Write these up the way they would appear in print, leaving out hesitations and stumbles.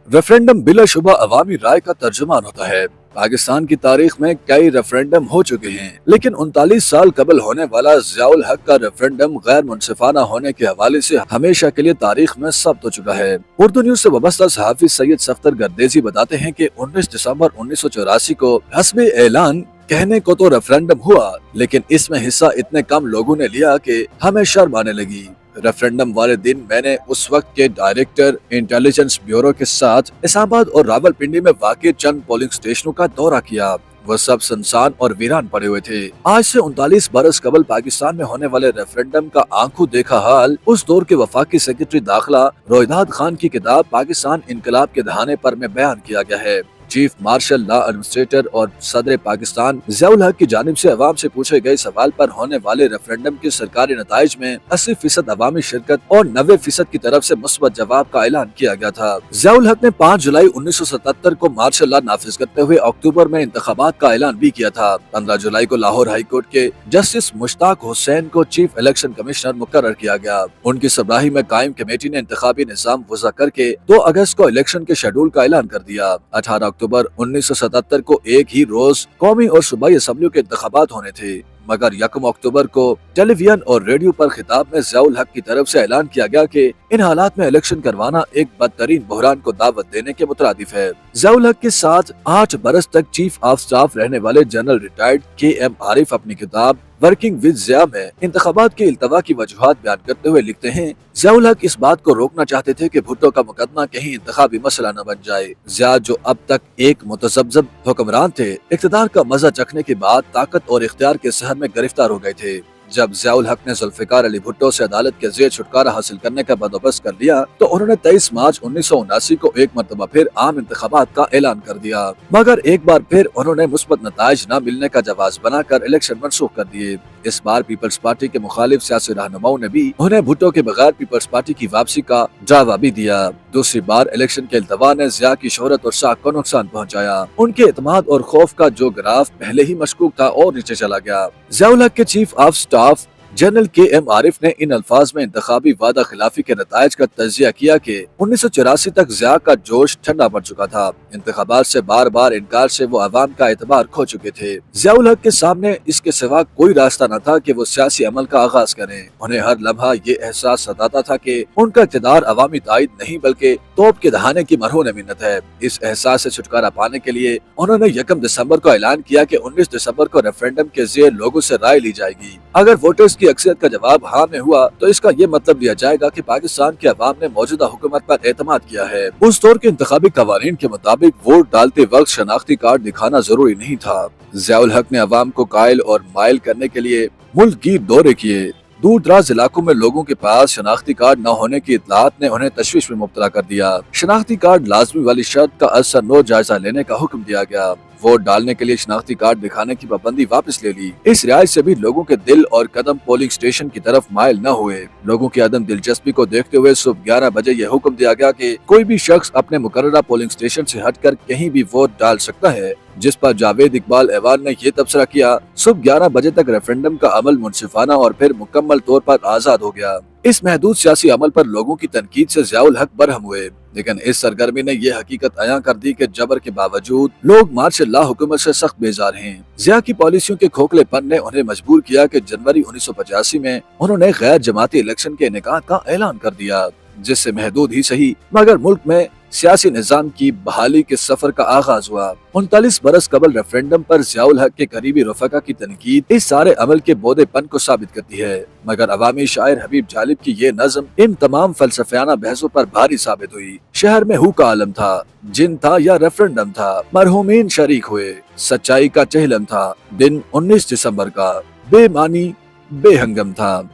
Referendum बिलाशुबा अवामी राय का तर्जुमान होता है। पाकिस्तान की तारीख में कई रेफरेंडम हो चुके हैं, लेकिन 39 साल कबल होने वाला ज़ियाउल हक का रेफरेंडम गैर मुनसिफाना होने के हवाले से हमेशा के लिए तारीख में सब्त हो चुका है। उर्दू न्यूज से वाबस्ता सहाफी सैयद सख्तर गर्देजी बताते हैं कि 19 दिसंबर 1984 को हस्बे ऐलान कहने को तो रेफरेंडम हुआ, लेकिन इसमें हिस्सा इतने कम लोगों ने लिया कि हमें शर्म आने लगी। रेफरेंडम वाले दिन मैंने उस वक्त के डायरेक्टर इंटेलिजेंस ब्यूरो के साथ इस्लामाबाद और रावलपिंडी में वाक़ चंद पोलिंग स्टेशनों का दौरा किया। वह सब सुनसान और वीरान पड़े हुए थे। आज से 39 बरस कबल पाकिस्तान में होने वाले रेफरेंडम का आंखों देखा हाल उस दौर के वफाकी सेक्रेटरी दाखिला रोहिदाद खान की किताब पाकिस्तान इनकलाब के दहाने पर में बयान किया गया है। चीफ मार्शल लॉ एडमिनिस्ट्रेटर और सदर पाकिस्तान ज़ियाउल हक की जानिब से अवाम से पूछे गए सवाल पर होने वाले रेफरेंडम के सरकारी नताइज में 80% अवामी शिरकत और 90% की तरफ से मुस्बत जवाब का ऐलान किया गया था। ज़ियाउल हक ने 5 जुलाई 1977 को मार्शल लॉ नाफिज करते हुए अक्टूबर में इंतखाबात का ऐलान भी किया था। 15 जुलाई को लाहौर हाई कोर्ट के जस्टिस मुश्ताक हुसैन को चीफ इलेक्शन कमिश्नर मुकर्रर किया गया। उनकी सरबराही में कायम कमेटी ने इंतखाबी निजाम वज़ा करके 2 अगस्त को इलेक्शन के शेड्यूल का ऐलान कर दिया। 18 अक्टूबर 1977 को एक ही रोज कौमी और सूबाई असम्बलियों के इंतखाबात होने थे, मगर 1 अक्टूबर को टेलीविजन और रेडियो पर खिताब में ज़ियाउल हक की तरफ से ऐलान किया गया कि इन हालात में इलेक्शन करवाना एक बदतरीन बहरान को दावत देने के मुतरादिफ है। ज़ियाउल हक के साथ 8 बरस तक चीफ ऑफ स्टाफ रहने वाले जनरल रिटायर्ड KM आरिफ अपनी किताब वर्किंग विद ज़िया में इंतखाबात के इल्तवा की वजूहात बयान करते हुए लिखते हैं, ज़ियाउल हक इस बात को रोकना चाहते थे कि भुट्टो का मुकदमा कहीं इंतखाबी मसला न बन जाए। ज़िया जो अब तक एक मुतज़ब्ज़ब हुक्मरान थे, इक़्तिदार का मजा चखने के बाद ताकत और इख्तियार के सहर में गिरफ्तार हो गए थे। जब ज़ियाउल हक ने जुल्फ़िकार अली भुट्टो से अदालत के ज़ेर छुटकारा हासिल करने का बंदोबस्त कर लिया तो उन्होंने 23 मार्च 1979 को एक मरतबा फिर आम इंतखाबात का ऐलान कर दिया, मगर एक बार फिर उन्होंने मुस्बत नताइज न मिलने का जवाब बनाकर इलेक्शन मनसूख कर दिए। इस बार पीपल्स पार्टी के मुखालिफ सियासी रहनुमाओं ने भी उन्हें भुट्टो के बगैर पीपल्स पार्टी की वापसी का दावा भी दिया। दूसरी बार इलेक्शन के इल्तवा ने ज़िया की शोहरत और साख को नुकसान पहुँचाया। उनके एतमाद और खौफ का जो ग्राफ पहले ही मशकूक था और नीचे चला गया। ज़ियाउल हक के chief of staff general KM Arif ने इन अल्फाज में इंतखाबी वादा खिलाफी के नताइज का तजिया किया कि 1984 तक ज़िया का जोश ठंडा पड़ चुका था। इंतखाबात से बार बार इनकार से वो अवाम का एतबार खो चुके थे। ज़ियाउल हक के सामने इसके सिवा कोई रास्ता न था कि वो सियासी अमल का आगाज करें। उन्हें हर लम्हा ये एहसास सताता था कि उनका इक़्तिदार अवामी ताईद नहीं बल्कि तोप के दहाने की मरहून मिन्नत है। इस एहसास से छुटकारा पाने के लिए उन्होंने 1 दिसंबर को ऐलान किया कि 19 दिसंबर को रेफरेंडम के ज़रिए लोगों से राय ली जाएगी। अगर वोटर्स की अक्सरियत का जवाब हाँ में हुआ तो इसका ये मतलब लिया जाएगा कि पाकिस्तान के अवाम ने मौजूदा हुकूमत पर एतमाद किया है। उस दौर के इंतखाबी कवानीन के मुताबिक वोट डालते वक्त शनाख्ती कार्ड दिखाना जरूरी नहीं था। ज़ियाउल हक ने अवाम को कायल और मायल करने के लिए मुल्क गिर दौरे किए। दूर दराज इलाकों में लोगों के पास शनाख्ती कार्ड न होने की इत्तलात ने उन्हें तशवीश में मुब्तला कर दिया। शनाख्ती कार्ड लाजमी वाली शर्त का असर जायजा लेने का हुक्म दिया गया। वोट डालने के लिए शनाख्ती कार्ड दिखाने की पाबंदी वापस ले ली। इस रियायत से भी लोगों के दिल और कदम पोलिंग स्टेशन की तरफ मायल न हुए। लोगों की अदम दिलचस्पी को देखते हुए सुबह 11 बजे यह हुक्म दिया गया कि कोई भी शख्स अपने मुकर्ररा पोलिंग स्टेशन से हटकर कहीं भी वोट डाल सकता है, जिस पर जावेद इकबाल ऐवान ने यह तबसरा किया। सुबह 11 बजे तक रेफरेंडम का अमल मुनसिफाना और फिर मुकम्मल तौर पर आजाद हो गया। इस महदूद सियासी अमल पर लोगों की तनकीद से ज़ियाउल हक बरहम हुए, लेकिन इस सरगर्मी ने यह हकीकत अयां कर दी कि जबर के बावजूद लोग मार्शल लॉ हुकूमत से सख्त बेजार हैं। ज़िया की पॉलिसियों के खोखलेपन ने उन्हें मजबूर किया कि जनवरी 1985 में उन्होंने गैर जमाती इलेक्शन के इनेकाद का ऐलान कर दिया, जिससे महदूद ही सही मगर मुल्क में सियासी निजाम की बहाली के सफर का आगाज हुआ। 39 बरस कबल रेफरेंडम पर ज़ियाउल हक के करीबी रफ़का की तनकीद इस सारे अमल के बोधेपन को साबित करती है, मगर अवामी शायर हबीब जालिब की ये नज़म इन तमाम फलसफियाना बहसों पर भारी साबित हुई। शहर में हू का आलम था, जिन था या रेफरेंडम था, मरहूमीन शरीक हुए, सच्चाई का चहलम था। दिन 19 दिसंबर का बेमानी बेहंगम था।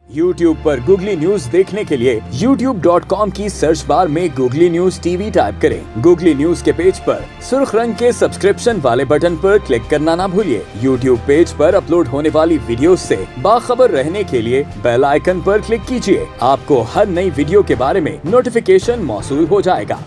YouTube पर गूगली न्यूज देखने के लिए youtube.com की सर्च बार में गूगली न्यूज TV टाइप करें। गूगली न्यूज के पेज पर सुर्ख रंग के सब्सक्रिप्शन वाले बटन पर क्लिक करना ना भूलिए। YouTube पेज पर अपलोड होने वाली वीडियोस से बाखबर रहने के लिए बेल आइकन पर क्लिक कीजिए। आपको हर नई वीडियो के बारे में नोटिफिकेशन मौसूल हो जाएगा।